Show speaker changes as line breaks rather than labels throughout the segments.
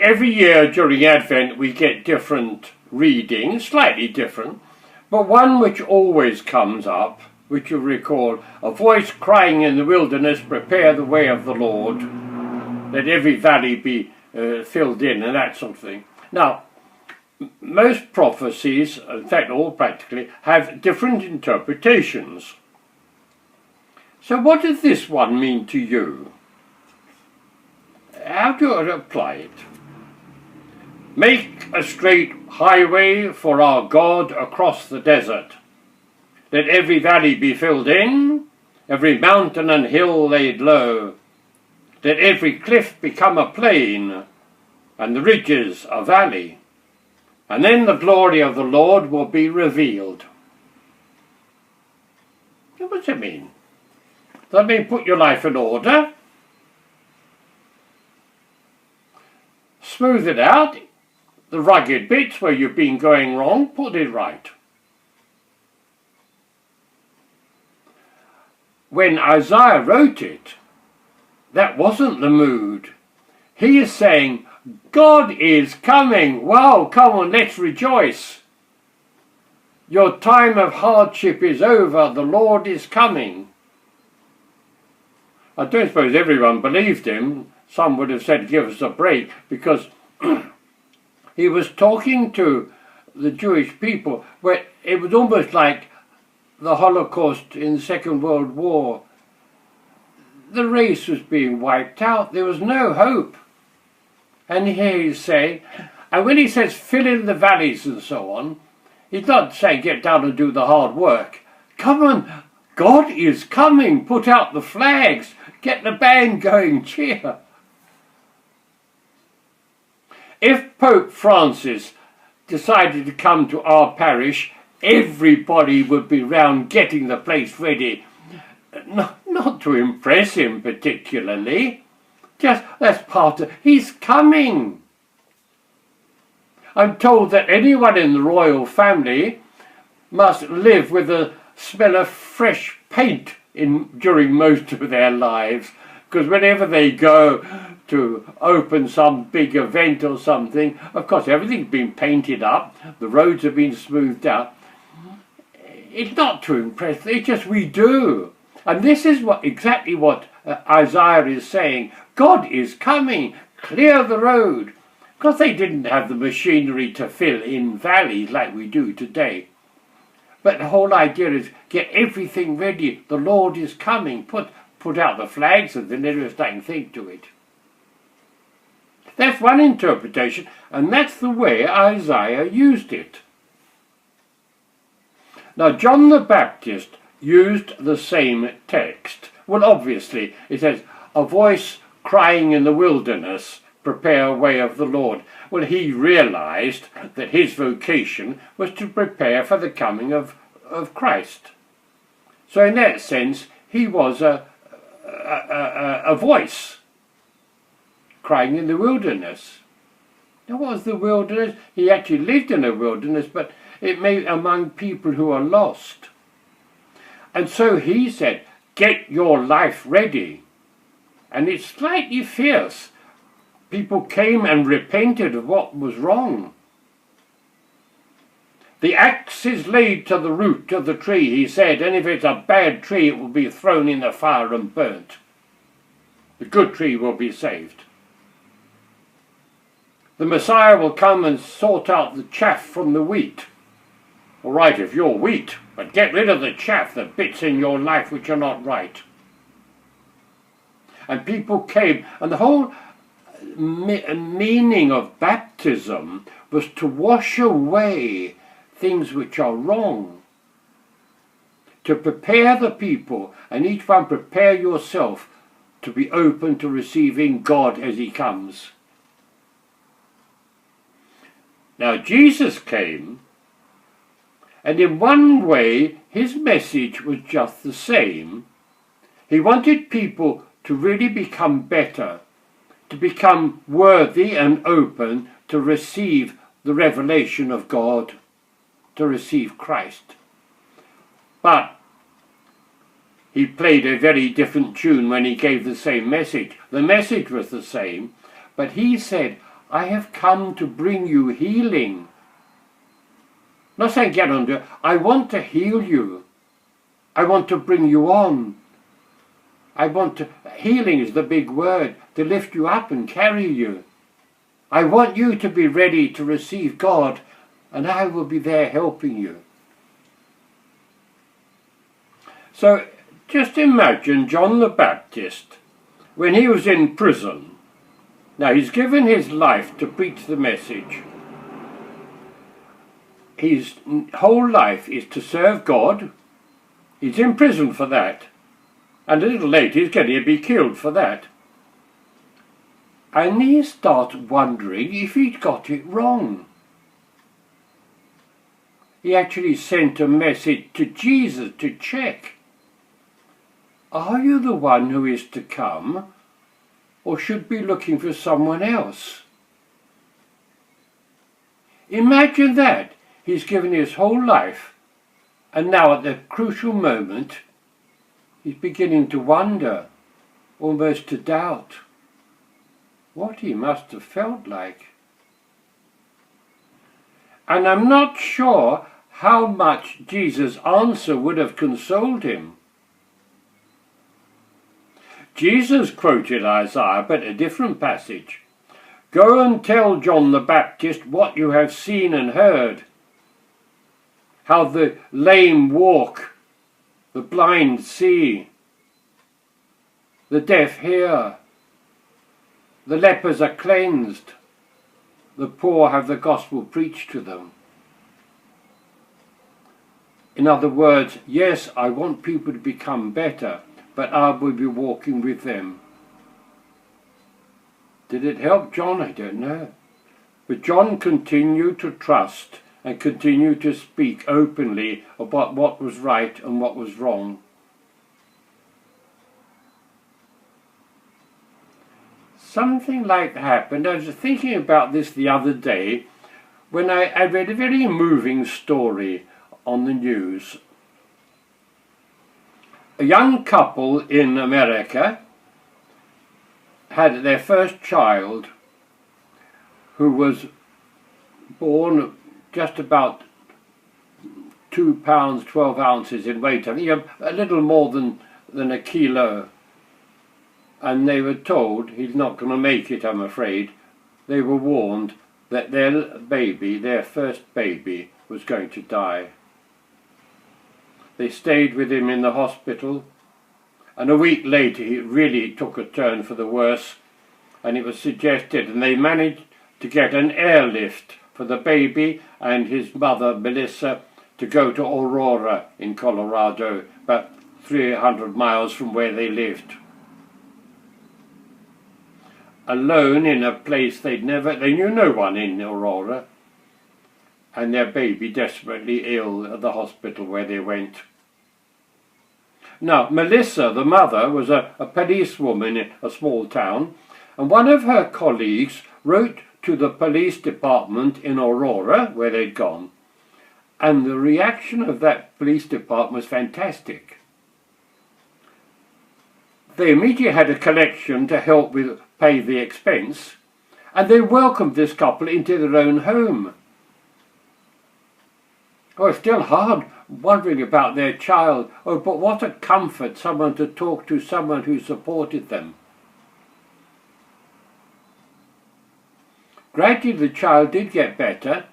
every year during Advent we get different readings, slightly different, but one which always comes up, which you recall, a voice crying in the wilderness, prepare the way of the Lord, let every valley be filled in, and that sort of thing. Now, most prophecies, in fact all practically, have different interpretations. So what does this one mean to you? How do you apply it? Make a straight highway for our God across the desert. Let every valley be filled in, every mountain and hill laid low. Let every cliff become a plain, and the ridges a valley. And then the glory of the Lord will be revealed. What does it mean? Does that mean put your life in order? Smooth it out. The rugged bits where you've been going wrong, put it right. When Isaiah wrote it, that wasn't the mood. He is saying, God is coming. Wow, come on, let's rejoice. Your time of hardship is over. The Lord is coming. I don't suppose everyone believed him. Some would have said, give us a break, because he was talking to the Jewish people where it was almost like the Holocaust in the Second World War. The race was being wiped out. There was no hope. And here he's saying, and when he says fill in the valleys and so on, he's not saying get down and do the hard work. Come on, God is coming. Put out the flags. Get the band going. Cheer. If Pope Francis decided to come to our parish, everybody would be round getting the place ready. Not to impress him particularly. Just, that's part of, he's coming. I'm told that anyone in the royal family must live with a smell of fresh paint during most of their lives, because whenever they go to open some big event or something, of course everything's been painted up, the roads have been smoothed out. It's not to impress, it's just we do. And this is exactly what Isaiah is saying. God is coming, clear the road. Because they didn't have the machinery to fill in valleys like we do today. But the whole idea is get everything ready. The Lord is coming. Put out the flags and then there is nothing thing to it. That's one interpretation, and that's the way Isaiah used it. Now, John the Baptist used the same text. Well, obviously, it says, a voice crying in the wilderness, prepare a way of the Lord. Well, he realized that his vocation was to prepare for the coming of Christ. So in that sense, he was a voice crying in the wilderness. Now, what was the wilderness? He actually lived in a wilderness, but it may be among people who are lost. And so he said, get your life ready. And it's slightly fierce. People came and repented of what was wrong. The axe is laid to the root of the tree, he said, and if it's a bad tree, it will be thrown in the fire and burnt. The good tree will be saved. The Messiah will come and sort out the chaff from the wheat. All right, if you're wheat, but get rid of the chaff, the bits in your life which are not right. And people came, and the whole meaning of baptism was to wash away things which are wrong. To prepare the people, and each one prepare yourself to be open to receiving God as he comes. Now Jesus came, and in one way his message was just the same. He wanted people to really become better, to become worthy and open to receive the revelation of God, to receive Christ. But he played a very different tune when he gave the same message. The message was the same, but he said, I have come to bring you healing. Not saying get under, I want to heal you. I want to bring you on. Healing is the big word, to lift you up and carry you. I want you to be ready to receive God, and I will be there helping you. So just imagine John the Baptist when he was in prison. Now he's given his life to preach the message. His whole life is to serve God. He's in prison for that. And a little later he's going to be killed for that. And he starts wondering if he'd got it wrong. He actually sent a message to Jesus to check. Are you the one who is to come, or should be looking for someone else? Imagine that. He's given his whole life, and now at the crucial moment, he's beginning to wonder, almost to doubt, what he must have felt like. And I'm not sure how much Jesus' answer would have consoled him. Jesus quoted Isaiah, but a different passage. Go and tell John the Baptist what you have seen and heard. How the lame walk, the blind see, the deaf hear, the lepers are cleansed, the poor have the gospel preached to them. In other words, yes, I want people to become better, but I will be walking with them. Did it help John? I don't know. But John continued to trust and continued to speak openly about what was right and what was wrong. Something like that happened. I was thinking about this the other day when I read a very moving story on the news. A young couple in America had their first child, who was born just about 2 pounds 12 ounces in weight. I think a little more than a kilo. And they were told he's not going to make it, I'm afraid. They were warned that their baby, their first baby, was going to die. They stayed with him in the hospital, and a week later he really took a turn for the worse, and it was suggested, and they managed to get an airlift for the baby and his mother, Melissa, to go to Aurora in Colorado, about 300 miles from where they lived. Alone in a place they knew no one in Aurora, and their baby desperately ill at the hospital where they went. Now, Melissa, the mother, was a policewoman in a small town, and one of her colleagues wrote to the police department in Aurora, where they'd gone, and the reaction of that police department was fantastic. They immediately had a collection to help pay the expense, and they welcomed this couple into their own home. Oh, it's still hard wondering about their child. Oh, but what a comfort, someone to talk to, someone who supported them. Gradually the child did get better,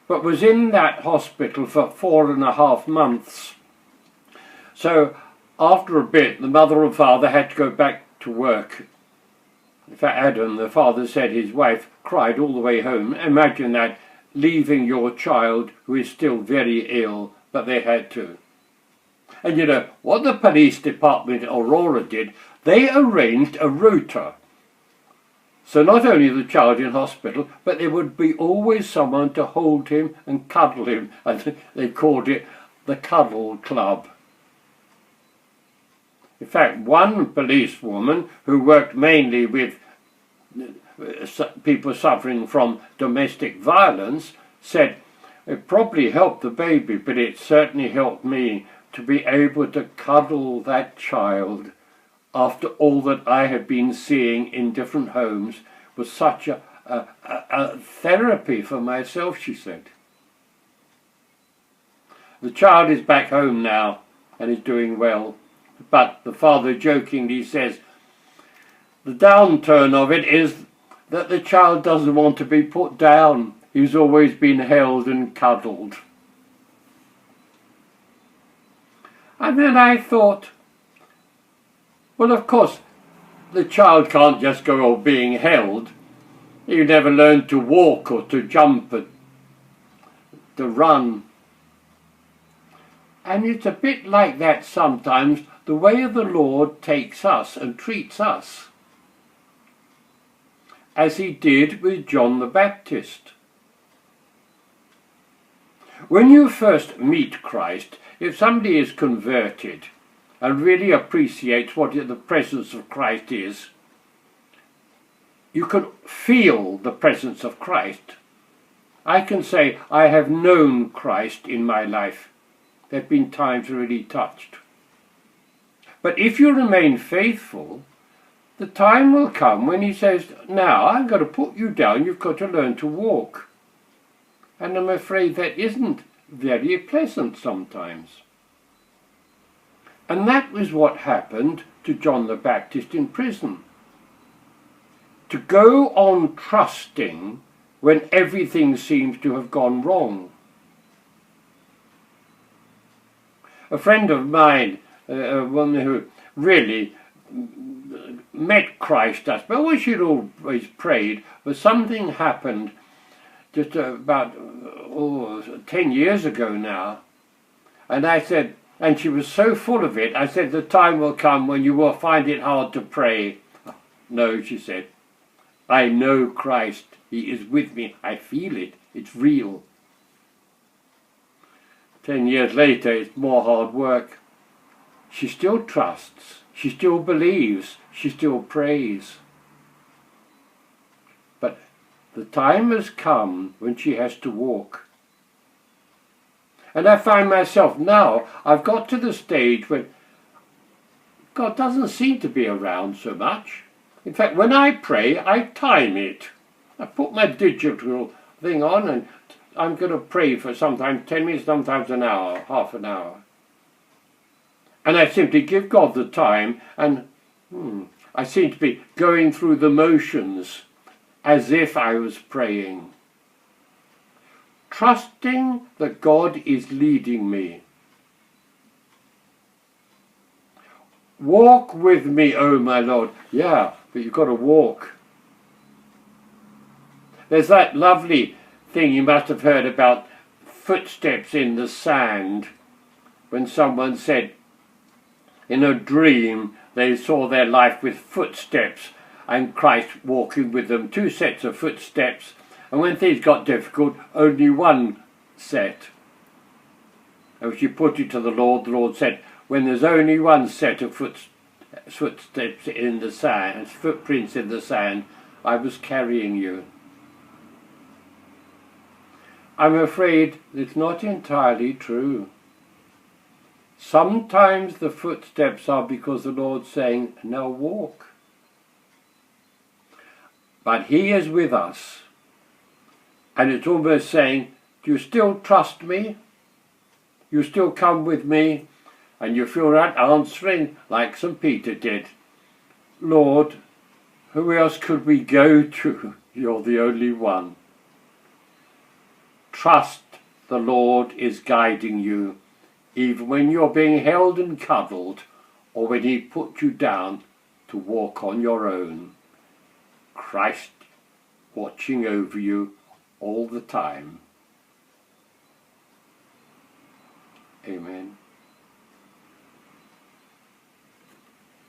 but was in that hospital for 4.5 months. So after a bit, the mother and father had to go back to work. In fact, Adam, the father, said his wife cried all the way home. Imagine that, leaving your child who is still very ill, but they had to. And you know, what the police department in Aurora did, they arranged a rota. So not only the child in hospital, but there would be always someone to hold him and cuddle him, and they called it the Cuddle Club. In fact, one policewoman who worked mainly with people suffering from domestic violence said, it probably helped the baby, but it certainly helped me to be able to cuddle that child after all that I had been seeing in different homes was such a a therapy for myself, she said. The child is back home now and is doing well, but the father jokingly says the downturn of it is that the child doesn't want to be put down. He's always been held and cuddled. And then I thought, well, of course, the child can't just go on being held. He never learned to walk or to jump or to run. And it's a bit like that sometimes, the way the Lord takes us and treats us, as he did with John the Baptist. When you first meet Christ, if somebody is converted and really appreciates what the presence of Christ is, you can feel the presence of Christ. I can say, I have known Christ in my life. There have been times really touched. But if you remain faithful, the time will come when he says, now I'm going to put you down, you've got to learn to walk. And I'm afraid that isn't very pleasant sometimes. And that was what happened to John the Baptist in prison. To go on trusting when everything seems to have gone wrong. A friend of mine, one who really met Christ, but she'd always prayed, but something happened just about 10 years ago now. And I said, and she was so full of it, I said, the time will come when you will find it hard to pray. No, she said, I know Christ. He is with me. I feel it. It's real. 10 years later, it's more hard work. She still trusts. She still believes. She still prays. But the time has come when she has to walk. And I find myself now, I've got to the stage when God doesn't seem to be around so much. In fact, when I pray, I time it. I put my digital thing on and I'm going to pray for sometimes 10 minutes, sometimes an hour, half an hour. And I simply give God the time, and I seem to be going through the motions as if I was praying. Trusting that God is leading me. Walk with me, oh my Lord. Yeah, but you've got to walk. There's that lovely thing you must have heard about footsteps in the sand, when someone said in a dream they saw their life with footsteps and Christ walking with them, 2 sets of footsteps, and when things got difficult, only one set. And when she put it to the Lord said, when there's only one set of footsteps in the sand, footprints in the sand, I was carrying you. I'm afraid it's not entirely true. Sometimes the footsteps are because the Lord's saying, now walk. But he is with us. And it's almost saying, do you still trust me? You still come with me? And you feel that answering like St. Peter did. Lord, who else could we go to? You're the only one. Trust the Lord is guiding you, even when you're being held and cuddled, or when he put you down to walk on your own. Christ watching over you all the time. Amen.